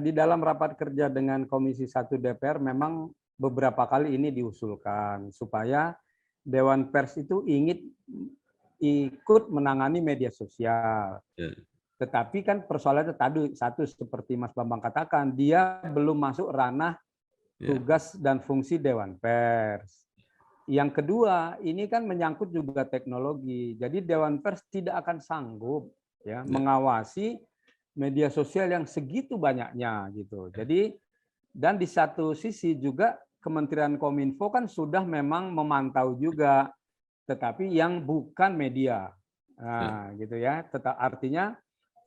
Di dalam rapat kerja dengan Komisi 1 DPR memang beberapa kali ini diusulkan supaya Dewan Pers itu ingin ikut menangani media sosial. Ya. Tetapi kan persoalannya tadi satu seperti Mas Bambang katakan, dia belum masuk ranah tugas dan fungsi Dewan Pers. Yang kedua, ini kan menyangkut juga teknologi. Jadi Dewan Pers tidak akan sanggup ya mengawasi media sosial yang segitu banyaknya gitu. Jadi dan di satu sisi juga Kementerian Kominfo kan sudah memang memantau juga, tetapi yang bukan media. Nah, gitu ya. Tetap artinya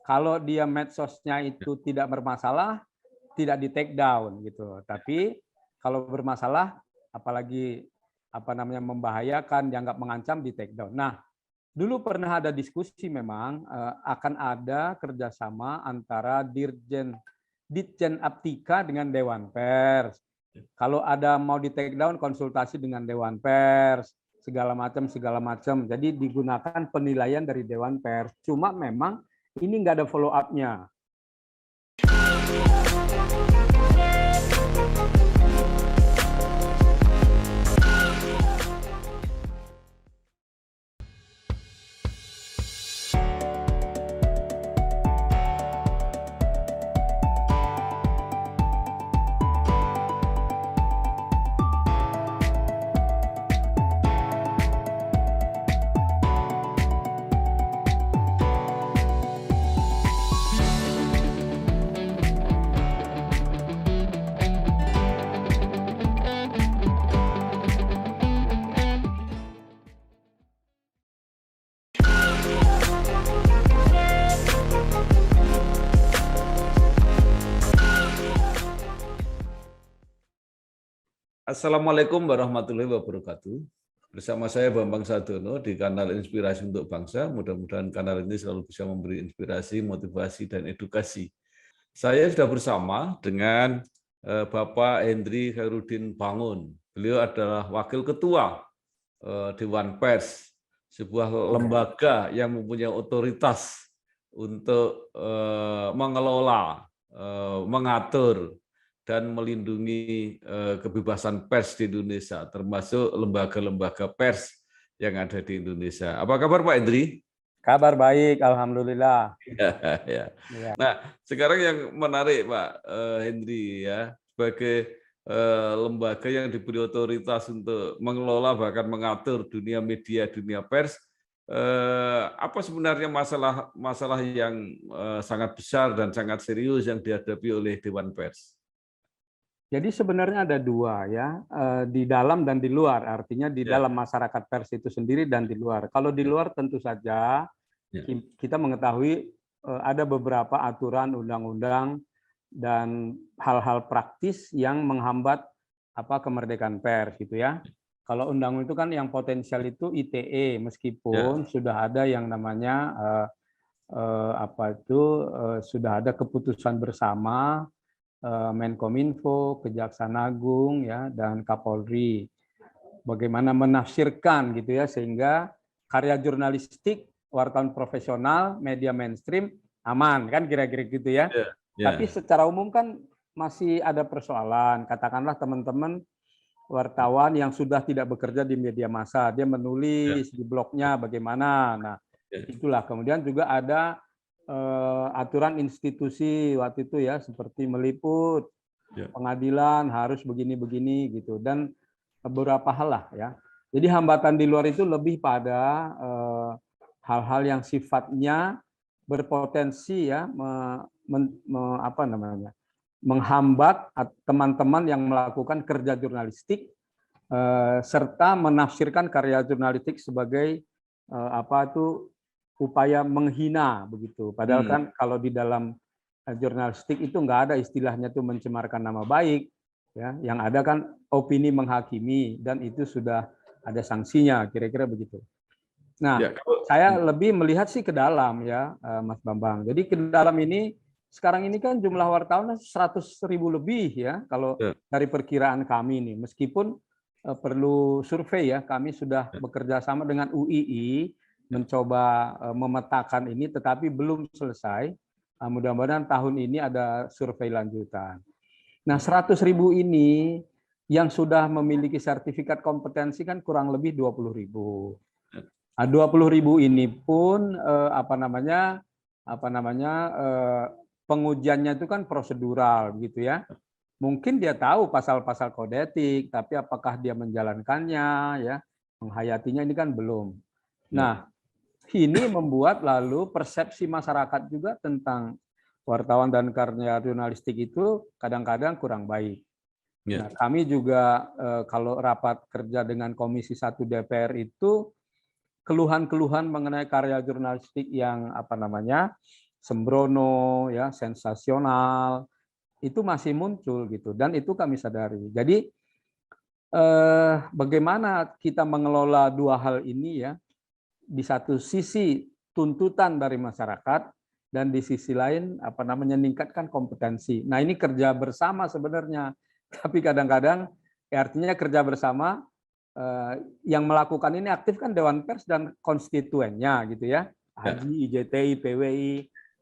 kalau dia medsosnya itu tidak bermasalah, tidak di take down gitu. Tapi kalau bermasalah, apalagi membahayakan, dianggap mengancam, di take down. Nah, dulu pernah ada diskusi memang akan ada kerjasama antara Ditjen Aptika dengan Dewan Pers. Kalau ada mau di take down, konsultasi dengan Dewan Pers, segala macam. Jadi digunakan penilaian dari Dewan Pers. Cuma memang ini nggak ada follow up-nya. Assalamualaikum warahmatullahi wabarakatuh. Bersama saya Bambang Sadono di kanal Inspirasi untuk Bangsa. Mudah-mudahan kanal ini selalu bisa memberi inspirasi, motivasi, dan edukasi. Saya sudah bersama dengan Bapak Hendri Khairuddin Bangun. Beliau adalah Wakil Ketua Dewan Pers, sebuah lembaga yang mempunyai otoritas untuk mengelola, mengatur, dan melindungi kebebasan pers di Indonesia, termasuk lembaga-lembaga pers yang ada di Indonesia. Apa kabar Pak Hendri? Kabar baik, alhamdulillah. Ya. Nah, sekarang yang menarik Pak Hendri ya, sebagai lembaga yang diberi otoritas untuk mengelola bahkan mengatur dunia media, dunia pers, apa sebenarnya masalah yang sangat besar dan sangat serius yang dihadapi oleh Dewan Pers? Jadi sebenarnya ada dua ya, di dalam dan di luar. Artinya di dalam masyarakat pers itu sendiri dan di luar. Kalau di luar tentu saja kita mengetahui ada beberapa aturan undang-undang dan hal-hal praktis yang menghambat kemerdekaan pers gitu ya. Kalau undang itu kan yang potensial itu ITE, meskipun sudah ada yang namanya sudah ada keputusan bersama Menkominfo, Kejaksaan Agung ya dan Kapolri. Bagaimana menafsirkan gitu ya sehingga karya jurnalistik, wartawan profesional, media mainstream aman kan kira-kira gitu ya. Tapi secara umum kan masih ada persoalan. Katakanlah teman-teman wartawan yang sudah tidak bekerja di media massa, dia menulis di blognya bagaimana. Nah, itulah. Kemudian juga ada aturan institusi waktu itu ya, seperti meliput, pengadilan harus begini-begini gitu, dan beberapa hal lah ya. Jadi hambatan di luar itu lebih pada hal-hal yang sifatnya berpotensi ya menghambat teman-teman yang melakukan kerja jurnalistik serta menafsirkan karya jurnalistik sebagai upaya menghina begitu. Padahal kan kalau di dalam jurnalistik itu nggak ada istilahnya tuh mencemarkan nama baik, ya. Yang ada kan opini menghakimi dan itu sudah ada sanksinya, kira-kira begitu. Nah, saya lebih melihat sih ke dalam ya, Mas Bambang. Jadi ke dalam ini sekarang ini kan jumlah wartawan 100.000 lebih ya kalau dari perkiraan kami nih. Meskipun perlu survei ya, kami sudah bekerja sama dengan UII mencoba memetakan ini, tetapi belum selesai. Mudah-mudahan tahun ini ada survei lanjutan. Nah, 100.000 ini yang sudah memiliki sertifikat kompetensi kan kurang lebih 20.000. Nah, 20.000 ini pun pengujiannya itu kan prosedural gitu ya. Mungkin dia tahu pasal-pasal kode etik, tapi apakah dia menjalankannya, ya, menghayatinya ini kan belum. Nah, ini membuat lalu persepsi masyarakat juga tentang wartawan dan karya jurnalistik itu kadang-kadang kurang baik. Nah, kami juga kalau rapat kerja dengan Komisi 1 DPR itu keluhan-keluhan mengenai karya jurnalistik yang sembrono, ya, sensasional, itu masih muncul gitu, dan itu kami sadari. Jadi bagaimana kita mengelola dua hal ini, ya? Di satu sisi tuntutan dari masyarakat dan di sisi lain meningkatkan kompetensi. Nah, ini kerja bersama sebenarnya, tapi kadang-kadang artinya kerja bersama yang melakukan ini aktif kan Dewan Pers dan konstituennya gitu ya, HAJI, IJTI, PWI,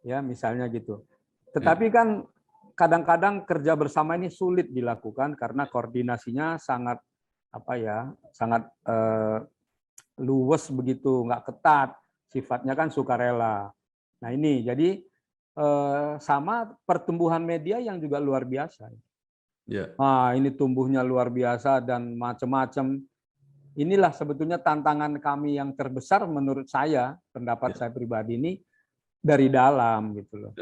ya misalnya gitu. Tetapi kan kadang-kadang kerja bersama ini sulit dilakukan karena koordinasinya sangat luwes begitu, nggak ketat, sifatnya kan sukarela. Nah ini jadi sama pertumbuhan media yang juga luar biasa. Nah ini tumbuhnya luar biasa dan macam-macam. Inilah sebetulnya tantangan kami yang terbesar menurut saya, pendapat saya pribadi ini dari dalam gitu loh.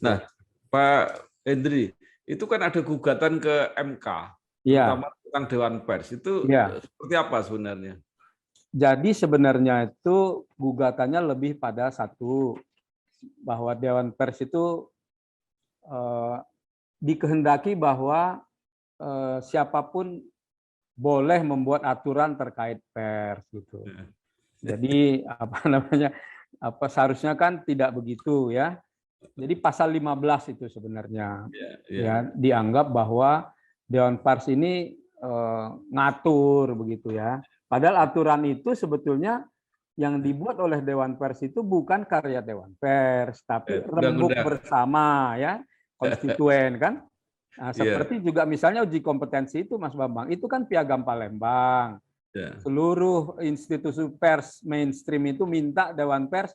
Nah, Pak Hendri, itu kan ada gugatan ke MK, terutama tentang Dewan Pers. Itu seperti apa sebenarnya? Jadi sebenarnya itu gugatannya lebih pada satu, bahwa Dewan Pers itu dikehendaki bahwa siapapun boleh membuat aturan terkait pers gitu. Jadi seharusnya kan tidak begitu ya. Jadi pasal 15 itu sebenarnya ya dianggap bahwa Dewan Pers ini ngatur begitu ya. Padahal aturan itu sebetulnya yang dibuat oleh Dewan Pers itu bukan karya Dewan Pers, tapi rembuk bersama ya konstituen kan. Nah, seperti juga misalnya uji kompetensi itu Mas Bambang, itu kan Piagam Palembang. Seluruh institusi pers mainstream itu minta Dewan Pers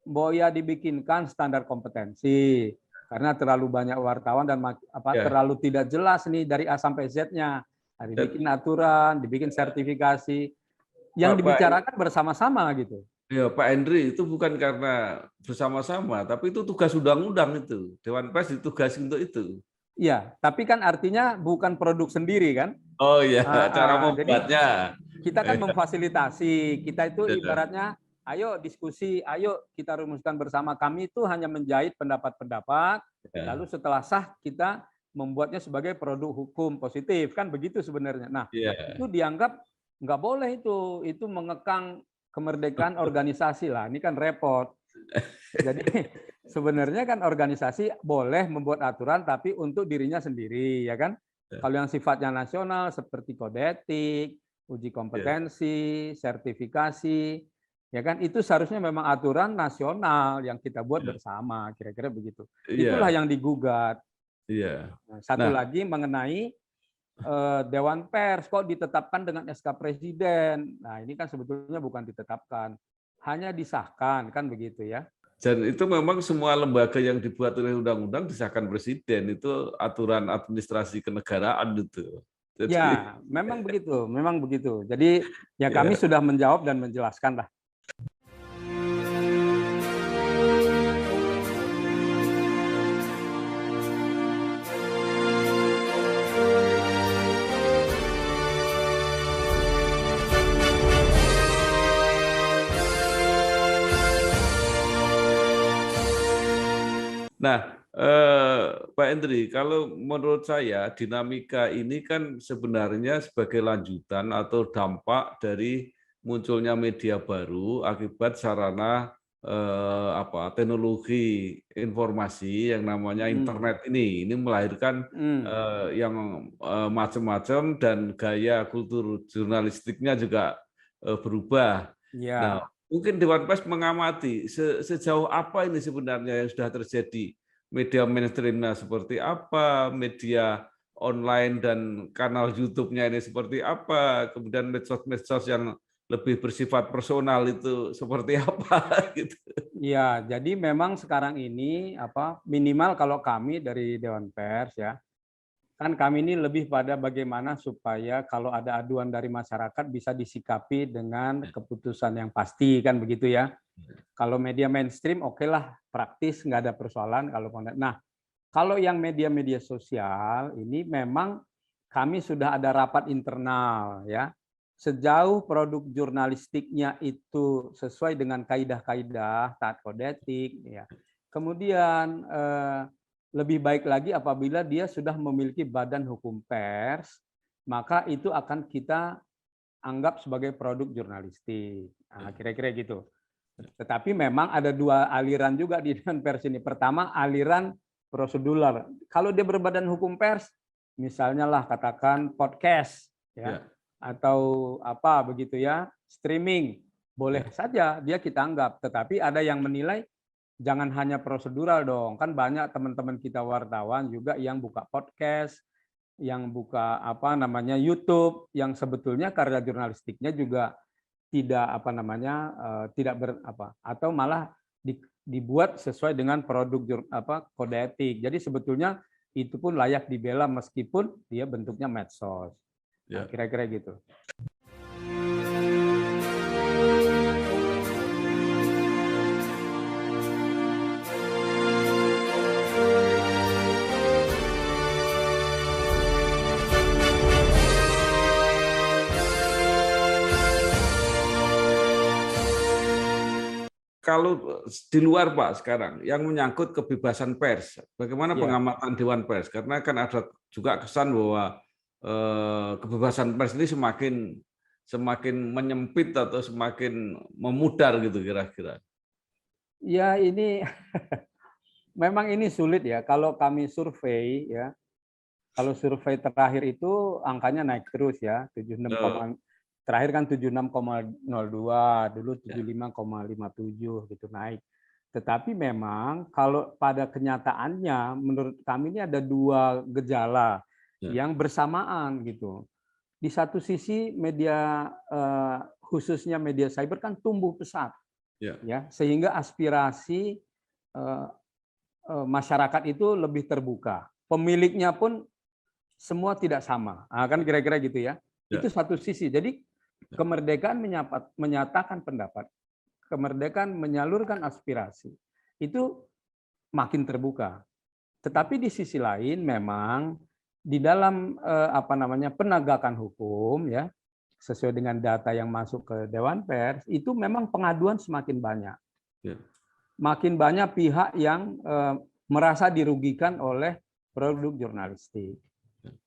Boya dibikinkan standar kompetensi karena terlalu banyak wartawan dan terlalu tidak jelas nih dari A sampai Z-nya. Dibikin aturan, dibikin sertifikasi yang dibicarakan bersama-sama gitu. Ya, Pak Hendri, itu bukan karena bersama-sama, tapi itu tugas undang-undang itu. Dewan Pers ditugasi untuk itu. Iya, tapi kan artinya bukan produk sendiri kan? Oh iya, cara membuatnya. Jadi kita kan memfasilitasi, kita itu ibaratnya ayo diskusi, ayo kita rumuskan bersama. Kami itu hanya menjahit pendapat-pendapat, lalu setelah sah kita membuatnya sebagai produk hukum positif, kan begitu sebenarnya. Nah, itu dianggap nggak boleh itu mengekang kemerdekaan organisasi lah, ini kan repot. Jadi sebenarnya kan organisasi boleh membuat aturan tapi untuk dirinya sendiri, ya kan? Kalau yang sifatnya nasional seperti kode etik, uji kompetensi, sertifikasi, ya kan itu seharusnya memang aturan nasional yang kita buat bersama, kira-kira begitu. Itulah yang digugat. Satu lagi mengenai Dewan Pers kok ditetapkan dengan SK Presiden. Nah, ini kan sebetulnya bukan ditetapkan, hanya disahkan, kan begitu ya. Dan itu memang semua lembaga yang dibuat oleh undang-undang disahkan Presiden, itu aturan administrasi kenegaraan itu. Jadi, ya, memang begitu. Jadi ya kami sudah menjawab dan menjelaskan lah. Nah, Pak Hendri, kalau menurut saya dinamika ini kan sebenarnya sebagai lanjutan atau dampak dari munculnya media baru akibat sarana teknologi informasi yang namanya internet ini melahirkan yang macam-macam dan gaya kultur jurnalistiknya juga berubah. Ya. Nah, mungkin Dewan Pers mengamati sejauh apa ini sebenarnya yang sudah terjadi. Media mainstream-nya seperti apa, media online dan kanal YouTube-nya ini seperti apa, kemudian medsos-medsos yang lebih bersifat personal itu seperti apa gitu. Ya, jadi memang sekarang ini minimal kalau kami dari Dewan Pers ya, kan kami ini lebih pada bagaimana supaya kalau ada aduan dari masyarakat bisa disikapi dengan keputusan yang pasti kan begitu ya. Kalau media mainstream oke lah, praktis nggak ada persoalan kalau nah, kalau yang media-media sosial ini memang kami sudah ada rapat internal ya. Sejauh produk jurnalistiknya itu sesuai dengan kaidah-kaidah taat kode etik ya. Kemudian lebih baik lagi apabila dia sudah memiliki badan hukum pers, maka itu akan kita anggap sebagai produk jurnalistik. Nah, kira-kira gitu. Tetapi memang ada dua aliran juga di Dewan Pers ini. Pertama, aliran prosedural. Kalau dia berbadan hukum pers, misalnya lah katakan podcast ya. Atau apa begitu ya, streaming, boleh saja dia kita anggap. Tetapi ada yang menilai jangan hanya prosedural dong. Kan banyak teman-teman kita wartawan juga yang buka podcast, yang buka YouTube, yang sebetulnya karya jurnalistiknya juga tidak tidak atau malah dibuat sesuai dengan produk kode etik. Jadi sebetulnya itu pun layak dibela meskipun dia bentuknya medsos. Nah, kira-kira gitu. Kalau di luar Pak sekarang yang menyangkut kebebasan pers, bagaimana pengamatan Dewan Pers? Karena kan ada juga kesan bahwa kebebasan pers ini semakin menyempit atau semakin memudar gitu kira-kira. Ya ini memang ini sulit ya. Kalau kami survei ya, kalau survei terakhir itu angkanya naik terus ya, 76, terakhir kan 76,02, dulu 75,57 gitu naik. Tetapi memang kalau pada kenyataannya menurut kami ini ada dua gejala yang bersamaan gitu. Di satu sisi media khususnya media cyber kan tumbuh pesat. Ya, sehingga aspirasi masyarakat itu lebih terbuka. Pemiliknya pun semua tidak sama. Nah, kan kira-kira gitu ya. Itu satu sisi. Jadi kemerdekaan menyatakan pendapat, kemerdekaan menyalurkan aspirasi, itu makin terbuka. Tetapi di sisi lain memang di dalam penegakan hukum ya, sesuai dengan data yang masuk ke Dewan Pers, itu memang pengaduan semakin banyak. Makin banyak pihak yang merasa dirugikan oleh produk jurnalistik.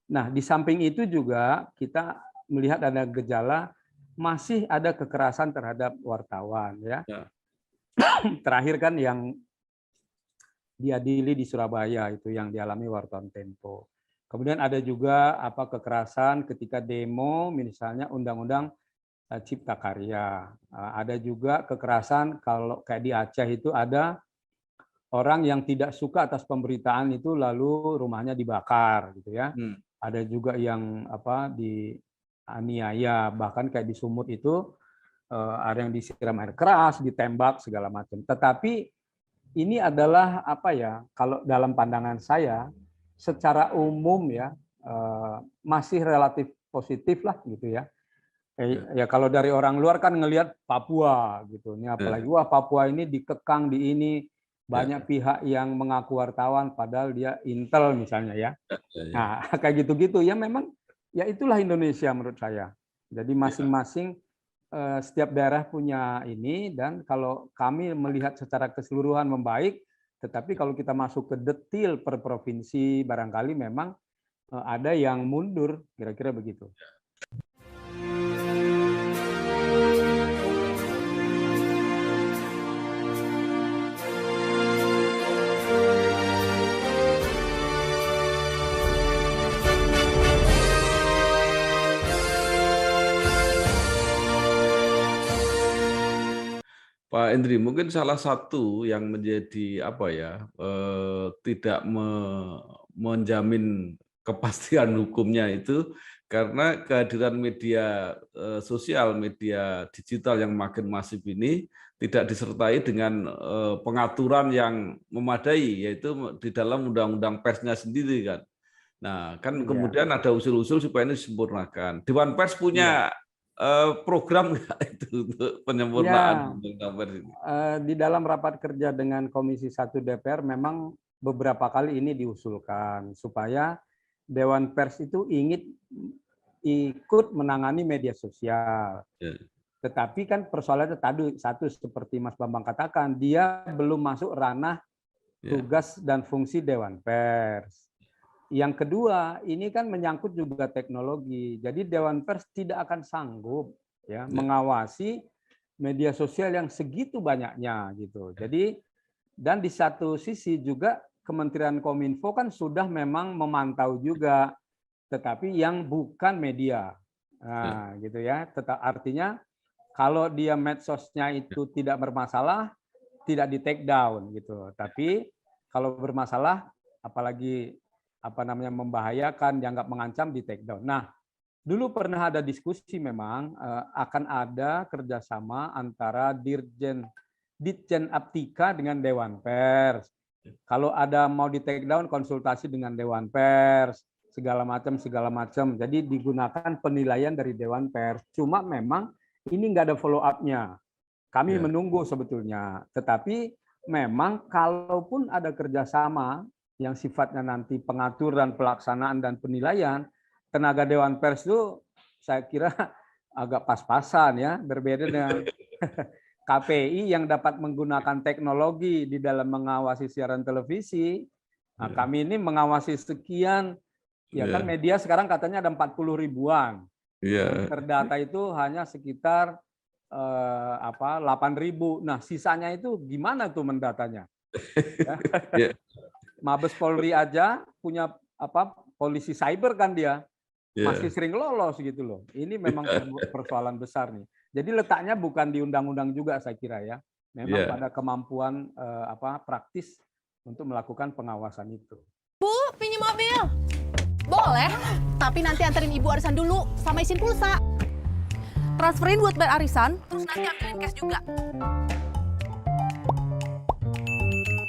Nah, di samping itu juga kita melihat ada gejala masih ada kekerasan terhadap wartawan ya. Terakhir kan yang diadili di Surabaya itu yang dialami wartawan Tempo. Kemudian ada juga kekerasan ketika demo misalnya undang-undang Cipta Karya. Ada juga kekerasan kalau kayak di Aceh itu ada orang yang tidak suka atas pemberitaan itu lalu rumahnya dibakar gitu ya. Ada juga yang dianiaya, bahkan kayak di Sumut itu ada yang disiram air keras, ditembak segala macam. Tetapi ini adalah kalau dalam pandangan saya secara umum ya masih relatif positif lah gitu ya. Ya kalau dari orang luar kan ngelihat Papua gitu. Ini apalagi wah Papua ini dikekang di ini banyak pihak yang mengaku wartawan padahal dia intel misalnya ya. Nah, kayak gitu-gitu ya memang ya itulah Indonesia menurut saya. Jadi masing-masing setiap daerah punya ini dan kalau kami melihat secara keseluruhan membaik, tetapi kalau kita masuk ke detail per provinsi barangkali memang ada yang mundur, kira-kira begitu. Pak Indri, mungkin salah satu yang menjadi tidak menjamin kepastian hukumnya itu karena kehadiran media sosial, media digital yang makin masif ini tidak disertai dengan pengaturan yang memadai, yaitu di dalam undang-undang persnya sendiri kan. Nah, kan kemudian ada usul-usul supaya ini disempurnakan. Dewan Pers punya program nggak itu untuk penyempurnaan undang-undang pers ini? Di dalam rapat kerja dengan Komisi 1 DPR memang beberapa kali ini diusulkan supaya Dewan Pers itu ingin ikut menangani media sosial. Tetapi kan persoalannya tadi satu seperti Mas Bambang katakan, dia belum masuk ranah tugas dan fungsi Dewan Pers. Yang kedua, ini kan menyangkut juga teknologi. Jadi Dewan Pers tidak akan sanggup mengawasi media sosial yang segitu banyaknya gitu. Jadi dan di satu sisi juga Kementerian Kominfo kan sudah memang memantau juga, tetapi yang bukan media. Nah, gitu ya. Artinya kalau dia medsosnya itu tidak bermasalah, tidak di take down gitu. Tapi kalau bermasalah, apalagi membahayakan, dianggap mengancam, di take down. Nah, dulu pernah ada diskusi memang akan ada kerjasama antara Ditjen Aptika dengan Dewan Pers. Kalau ada mau di take down, konsultasi dengan Dewan Pers, segala macam. Jadi digunakan penilaian dari Dewan Pers. Cuma memang ini nggak ada follow up-nya. Kami menunggu sebetulnya. Tetapi memang kalaupun ada kerjasama yang sifatnya nanti pengaturan, pelaksanaan, dan penilaian, tenaga Dewan Pers itu saya kira agak pas-pasan ya, berbeda dengan KPI yang dapat menggunakan teknologi di dalam mengawasi siaran televisi. Nah, kami ini mengawasi sekian, kan media sekarang katanya ada 40 ribuan. Yang terdata itu hanya sekitar 8.000. Nah, sisanya itu gimana tuh mendatanya? Mabes Polri aja punya polisi cyber kan dia. Masih sering lolos gitu loh. Ini memang persoalan besar nih. Jadi letaknya bukan di undang-undang juga saya kira ya. Memang pada kemampuan praktis untuk melakukan pengawasan itu. Bu, pinjam mobil. Boleh, tapi nanti anterin ibu arisan dulu sama isin pulsa. Transferin buat bayar arisan, terus nanti ambilin cash juga.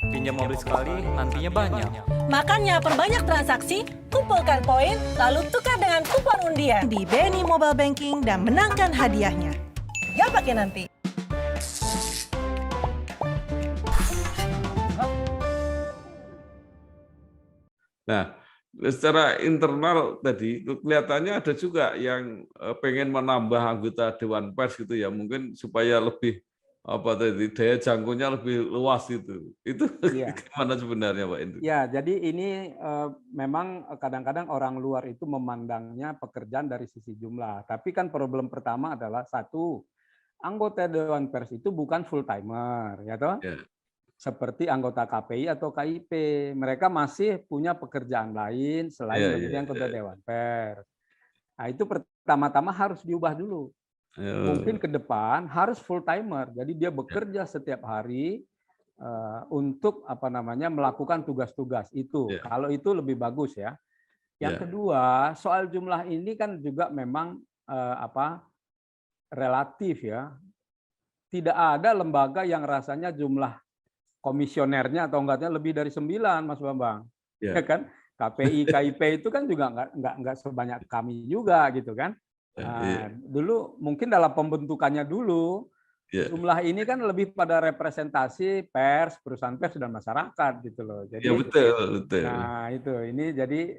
Pinjam mobil sekali, nantinya banyak. Makanya perbanyak transaksi, kumpulkan poin, lalu tukar dengan kupon undian di BNI Mobile Banking dan menangkan hadiahnya. Gak pakai nanti. Nah, secara internal tadi kelihatannya ada juga yang pengen menambah anggota Dewan Pers gitu ya, mungkin supaya lebih daya jangkaunya lebih luas gitu. Itu gimana sebenarnya Pak Indri? Ya, jadi ini memang kadang-kadang orang luar itu memandangnya pekerjaan dari sisi jumlah. Tapi kan problem pertama adalah satu, anggota Dewan Pers itu bukan full timer, ya toh? Seperti anggota KPI atau KIP, mereka masih punya pekerjaan lain selain menjadi anggota Dewan Pers. Nah, itu pertama-tama harus diubah dulu. Mungkin ke depan harus full timer, jadi dia bekerja setiap hari untuk melakukan tugas-tugas itu. Kalau itu lebih bagus ya. Yang kedua, soal jumlah ini kan juga memang relatif ya. Tidak ada lembaga yang rasanya jumlah komisionernya atau enggaknya lebih dari 9, Mas Bambang. Ya kan? KPI, KIP itu kan juga enggak sebanyak kami juga gitu kan. Dulu mungkin dalam pembentukannya dulu jumlah ini kan lebih pada representasi pers, perusahaan pers dan masyarakat gitu loh. Jadi betul. Nah, ini jadi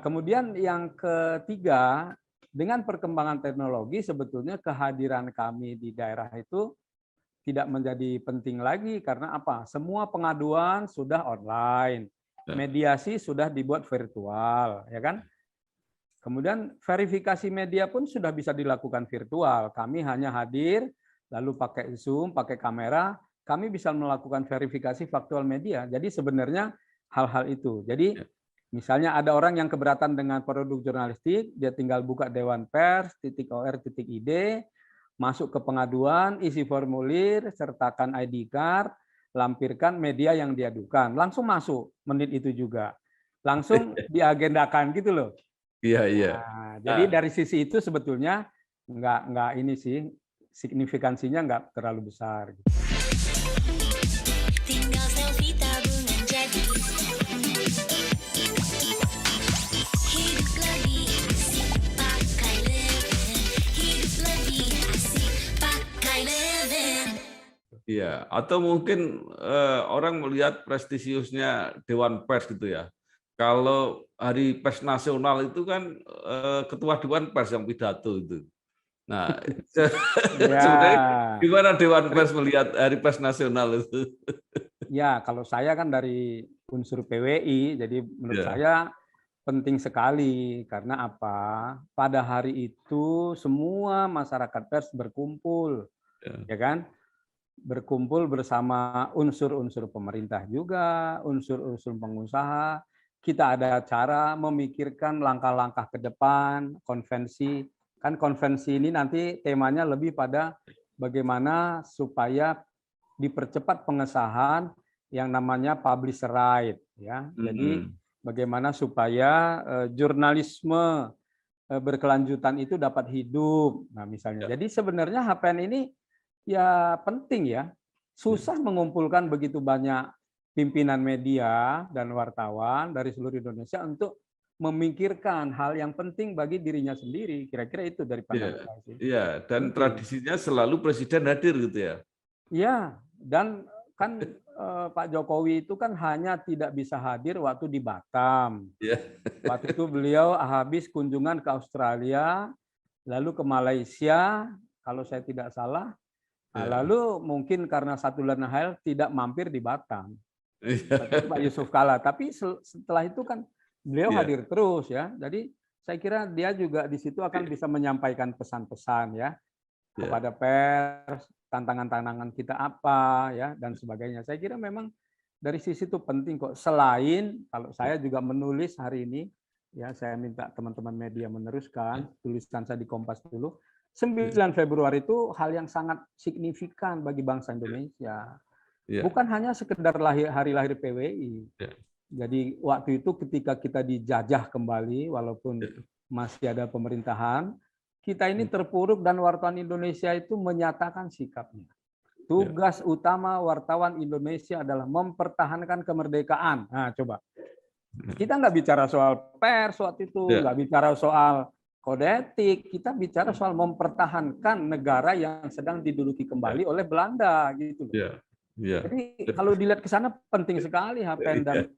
kemudian yang ketiga, dengan perkembangan teknologi sebetulnya kehadiran kami di daerah itu tidak menjadi penting lagi karena apa? Semua pengaduan sudah online. Mediasi sudah dibuat virtual, ya kan? Kemudian verifikasi media pun sudah bisa dilakukan virtual. Kami hanya hadir, lalu pakai Zoom, pakai kamera, kami bisa melakukan verifikasi faktual media. Jadi sebenarnya hal-hal itu. Jadi misalnya ada orang yang keberatan dengan produk jurnalistik, dia tinggal buka Dewan Pers, .or.id, masuk ke pengaduan, isi formulir, sertakan ID card, lampirkan media yang diadukan, langsung masuk menit itu juga, langsung diagendakan gitu loh. Iya, iya. Nah, jadi dari sisi itu sebetulnya nggak ini sih, signifikansinya nggak terlalu besar. Tinggal selfie tabungan jadi. Hidup lebih asik pakai Leven. Hidup lebih asik pakai Leven. Iya, atau mungkin orang melihat prestisiusnya Dewan Pers gitu ya. Kalau Hari Pers Nasional itu kan Ketua Dewan Pers yang pidato itu. Nah, sebenarnya gimana Dewan Pers melihat Hari Pers Nasional itu? Ya, kalau saya kan dari unsur PWI, jadi menurut saya penting sekali. Karena apa? Pada hari itu semua masyarakat pers berkumpul, ya kan? Berkumpul bersama unsur-unsur pemerintah juga, unsur-unsur pengusaha. Kita ada cara memikirkan langkah-langkah ke depan, konvensi. Kan konvensi ini nanti temanya lebih pada bagaimana supaya dipercepat pengesahan yang namanya publisher right, ya. Jadi bagaimana supaya jurnalisme berkelanjutan itu dapat hidup. Nah, misalnya. Jadi sebenarnya HPN ini ya penting ya. Susah mengumpulkan begitu banyak pimpinan media dan wartawan dari seluruh Indonesia untuk memikirkan hal yang penting bagi dirinya sendiri. Kira-kira itu dari pandangan saya sih. Iya, dan tradisinya selalu presiden hadir gitu ya. Iya, dan kan Pak Jokowi itu kan hanya tidak bisa hadir waktu di Batam. Waktu itu beliau habis kunjungan ke Australia, lalu ke Malaysia, kalau saya tidak salah. Lalu mungkin karena satu lain hal tidak mampir di Batam. Pak Yusuf Kala. Tapi setelah itu kan beliau hadir terus ya. Jadi saya kira dia juga di situ akan bisa menyampaikan pesan-pesan ya kepada pers, tantangan-tantangan kita apa ya dan sebagainya. Saya kira memang dari sisi itu penting kok. Selain kalau saya juga menulis hari ini ya, saya minta teman-teman media meneruskan tulisan saya di Kompas dulu. 9 Februari itu hal yang sangat signifikan bagi bangsa Indonesia. Bukan hanya sekedar hari lahir PWI. Jadi waktu itu ketika kita dijajah kembali, walaupun masih ada pemerintahan, kita ini terpuruk dan wartawan Indonesia itu menyatakan sikapnya. Tugas utama wartawan Indonesia adalah mempertahankan kemerdekaan. Nah, coba. Kita nggak bicara soal pers waktu itu, nggak bicara soal kode etik, kita bicara soal mempertahankan negara yang sedang diduduki kembali oleh Belanda, gitu. Jadi kalau dilihat ke sana penting sekali HPN dan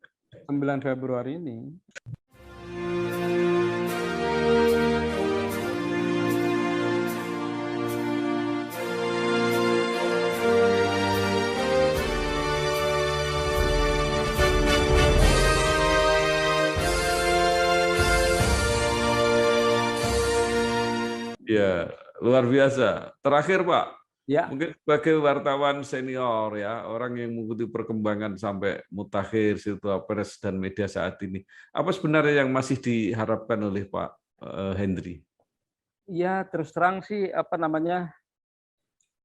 9 Februari ini. Ya, luar biasa. Terakhir Pak, mungkin sebagai wartawan senior ya, orang yang mengikuti perkembangan sampai mutakhir, Sirtua Pers dan media saat ini, apa sebenarnya yang masih diharapkan oleh Pak Hendri? Ya, terus terang sih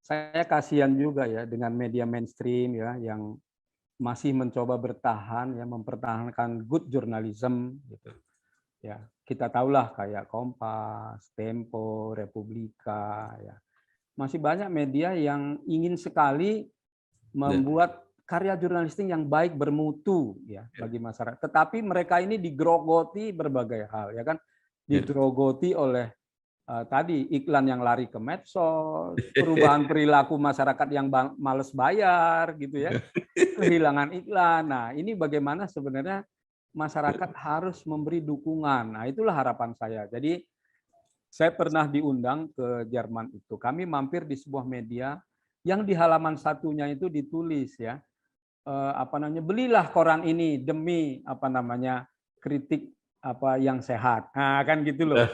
saya kasihan juga ya dengan media mainstream ya yang masih mencoba bertahan ya, mempertahankan good journalism gitu. Ya, kita tahulah kayak Kompas, Tempo, Republika ya. Masih banyak media yang ingin sekali membuat karya jurnalistik yang baik bermutu ya bagi masyarakat. Tetapi mereka ini digerogoti berbagai hal ya kan. Digerogoti oleh tadi iklan yang lari ke medsos, perubahan perilaku masyarakat yang males bayar gitu ya. Kehilangan iklan. Nah, ini bagaimana sebenarnya masyarakat harus memberi dukungan. Nah, itulah harapan saya. Jadi saya pernah diundang ke Jerman itu. Kami mampir di sebuah media yang di halaman satunya itu ditulis ya, belilah koran ini demi kritik yang sehat. Nah, kan gitu loh.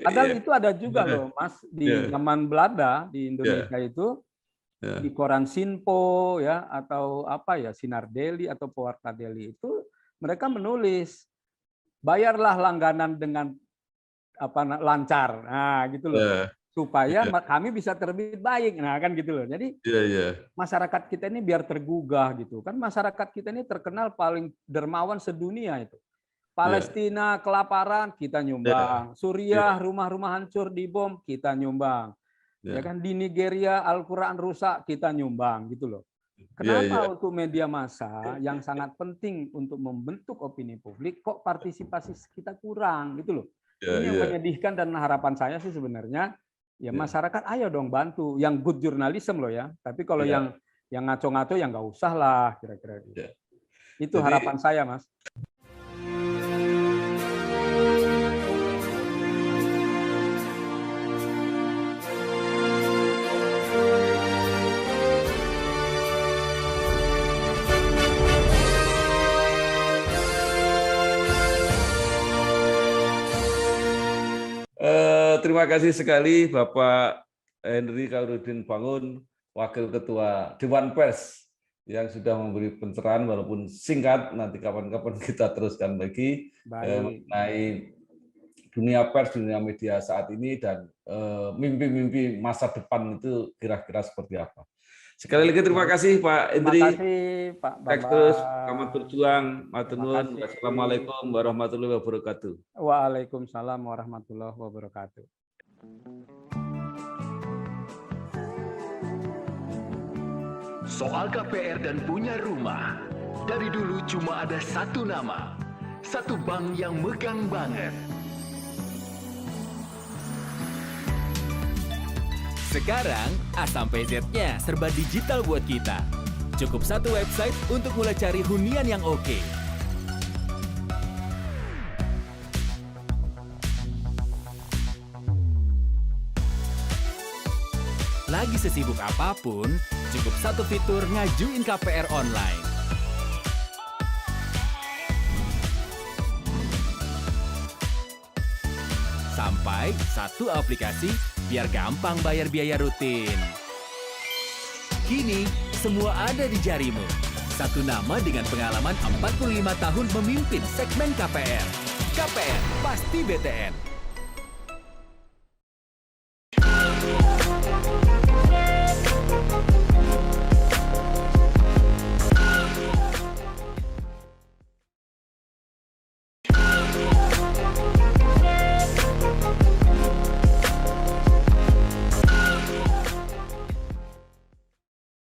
Padahal itu ada juga loh, Mas, di zaman Belanda di Indonesia itu di koran Sinpo ya atau Sinar Daily atau Pewarta Daily itu mereka menulis bayarlah langganan dengan lancar. Nah, gitu loh. supaya kami bisa terbit baik. Nah, kan gitu loh. Jadi masyarakat kita ini biar tergugah gitu. Kan masyarakat kita ini terkenal paling dermawan sedunia itu. Palestina kelaparan, kita nyumbang. Suriah rumah-rumah hancur dibom, kita nyumbang. Ya kan di Nigeria Al-Qur'an rusak, kita nyumbang gitu loh. Kenapa untuk media massa yang sangat penting untuk membentuk opini publik kok partisipasi kita kurang gitu loh. Ini yang menyedihkan, dan harapan saya sih sebenarnya ya masyarakat ayo dong bantu yang good journalism loh ya. Tapi kalau yang ngaco-ngaco ya nggak usah lah kira-kira gitu. Itu harapan saya, Mas. Terima kasih sekali Bapak Henry Khairuddin Bangun, Wakil Ketua Dewan Pers yang sudah memberi pencerahan walaupun singkat. Nanti kapan-kapan kita teruskan lagi mengenai dunia pers, dunia media saat ini, dan mimpi-mimpi masa depan itu kira-kira seperti apa. Sekali lagi terima kasih Pak Henry. Terima kasih Pak Bambang. Terus selamat berjuang. Matur nuwun. Wassalamualaikum warahmatullahi wabarakatuh. Waalaikumsalam warahmatullahi wabarakatuh. Soal KPR dan punya rumah, dari dulu cuma ada satu nama, satu bank yang megang banget. Sekarang, A sampai Z-nya serba digital buat kita. Cukup satu website untuk mulai cari hunian yang oke. Lagi sesibuk apapun, cukup satu fitur ngajuin KPR online. Sampai satu aplikasi biar gampang bayar biaya rutin. Kini, semua ada di jarimu. Satu nama dengan pengalaman 45 tahun memimpin segmen KPR. KPR, pasti BTN.